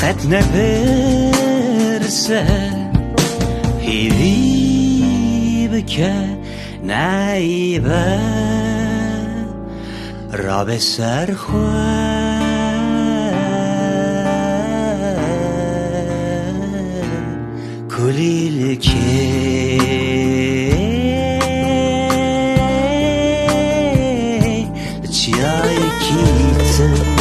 خد نپرسه هیوی بکه نایبه را به سر کلیل که چیای کیت